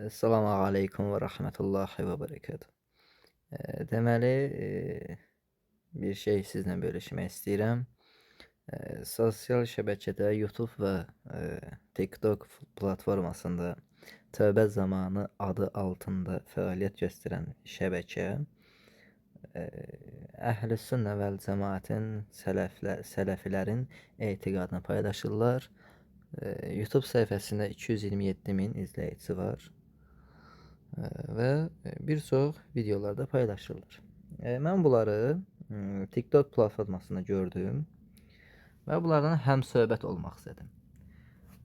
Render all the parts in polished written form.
Assalamu aleykum və rəhmətullahi və bərəkətuh. Deməli, bir şey sizlə bölüşmək istəyirəm. Sosial şəbəkədə YouTube və TikTok platformasında Tövbə Zamanı adı altında fəaliyyət göstərən şəbəkə Əhl-i-Sünnə vəl Cəmaətin sələfilərin etiqadını paylaşırlar. YouTube səhifəsində 227 min izləyicisi var və bir çox videolarda paylaşırlar. Mən bunları TikTok platformasında gördüm və bunlardan həmsöhbət olmaq istədim.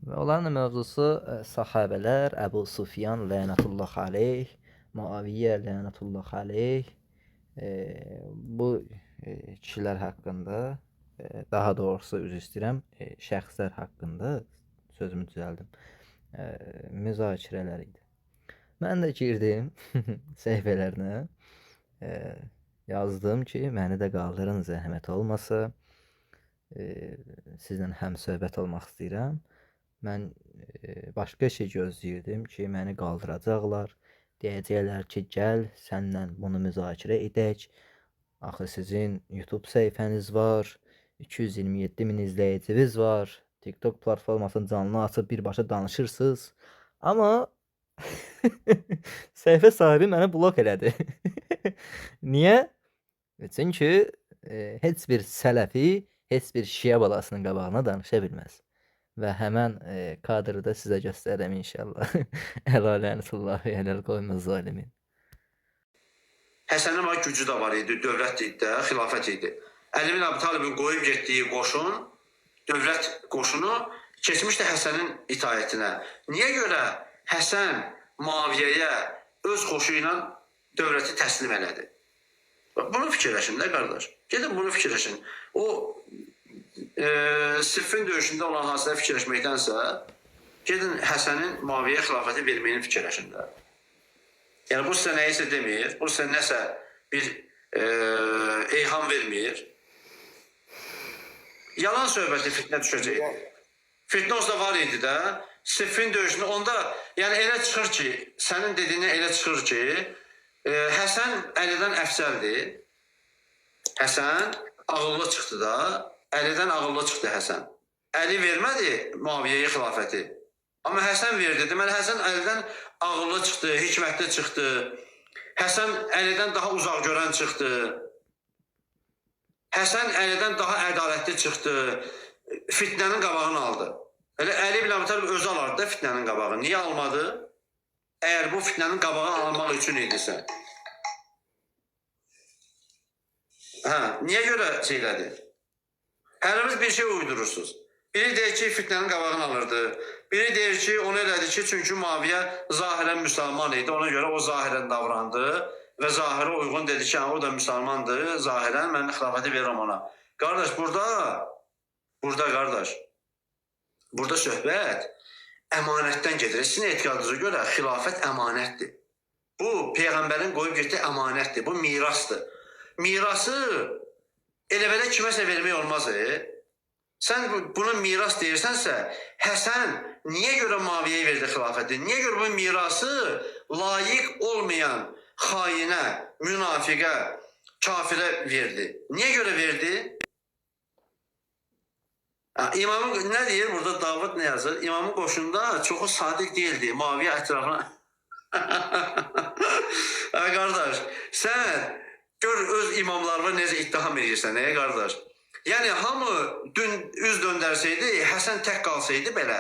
Və onların mövzusu sahabələr, Əbu Sufyan lənətullah aleyh, Muaviyyə lənətullah aleyh, bu kişilər haqqında, daha doğrusu üzr istəyirəm, şəxslər haqqında, sözümü düzəldim, müzakirələr idi. Mən də girdim səhifələrinə, yazdım ki, məni də qaldırın, zəhmət olmasa, sizlə həmsöhbət olmaq istəyirəm. Mən başqa şey gözləyirdim ki, məni qaldıracaqlar, deyəcəklər ki, gəl, sənlə bunu müzakirə edək. Axı sizin YouTube səhifəniz var, 227 min izləyiciniz var, TikTok platformasını canlı açıb birbaşa danışırsınız. Amma səhifə sahibi məni blok elədi. Niyə? Çünki heç bir sələfi, heç bir şiə balasının qabağına danışa bilməz. Və həmən kadrı da sizə göstərəm inşallah. Əla lənətullahi ələl qoymaz zalimin. Həsənin var gücü də var idi, dövlət idi də, xilafət idi. Əli bin Əbi Talibin qoyub getdiyi qoşun, dövlət qoşunu keçmişdi Həsənin itaətinə. Niyə görə Həsən Muaviyyəyə öz qoşu ilə dövləti təslim elədi? Bunu fikirləşin də qardaş. Gedin bunu fikirləşin. O Siffin döyüşündə olan hadisələri fikirləşməkdənsə, gedin Həsənin Muaviyyəyə xilafəti verməyini fikirləşin də. Yəni bu sizə nəyisə demir, bu sizə nəsə bir eyham vermir. Yalan söhbəti fitnə düşəcək. Fitnə olsa var idi də, Siffin döyüşündə onda, yəni elə çıxır ki, sənin dediyinə elə çıxır ki, Həsən Əlidən əfsəldir. Həsən ağıllı çıxdı da, Əlidən ağıllı çıxdı Həsən. Əli vermədi Muaviyyəyə xilafəti. Amma Həsən verdi. Deməli, Həsən Əlidən ağıllı çıxdı, hikmətli çıxdı. Həsən Əlidən daha uzaq görən çıxdı. Həsən Əlidən daha ədalətli çıxdı. Fitnənin qabağını aldı. Elə Əli bin Əbi Talib özü alardı da fitnənin qabağını. Niyə almadı? Əgər bu fitnənin qabağını almaq üçün idisə. Niyə görə şeylədi? Hərimiz bir şey uydurursunuz. Biri deyir ki, fitnənin qabağını alırdı. Biri deyir ki, onu elədi ki, çünki Muaviyyə zahirən müsəlman idi. Ona görə o zahirən davrandı və zahirə uyğun dedi ki, o da müsəlmandır, zahirən mən xilafəti verirəm ona. Qardaş, burada söhbət əmanətdən gedir. Sizin etiqadınıza görə xilafət əmanətdir. Bu, Peyğəmbərin qoyub getdiyi əmanətdir. Bu, mirasdır. Mirası elə-belə kiməsə vermək olmaz. Sən bunu miras deyirsənsə, Həsən niyə görə Muaviyyəyə verdi xilafəti? Niyə görə bu mirası layiq olmayan xainə, münafiqə, kafirə verdi? Niyə görə verdi? İmamın nə deyir? Burada Davud nə yazır? İmamın qoşunda çoxu sadiq deyildi. Muaviyyə ətrafına. Qardaş, sən gör öz imamlarına necə ittiham edirsən, qardaş? Yəni, hamı üz döndərsəydi, Həsən tək qalsaydı belə,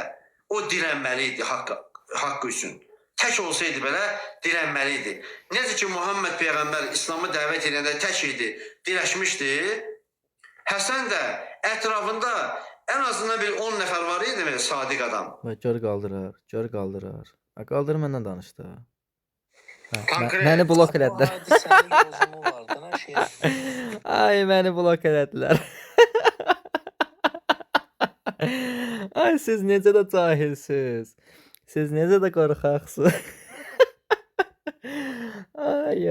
o dirənməliydi haqqı üçün. Tək olsaydı belə, dirənməliydi. Necə ki, Muhammed Peyğəmbər İslamı dəvət edəndə tək idi, dirəşmişdi. Həsən də ətrafında ən azından bir 10 nəfər var idi, sadiq adam. Gör qaldırar, gör qaldırar. Qaldır məndən danışdı. Məni blok elədilər. Ay, məni blok elədilər. Ay, siz necə də cahilsiniz. Siz necə də qorxaqsınız. Ay.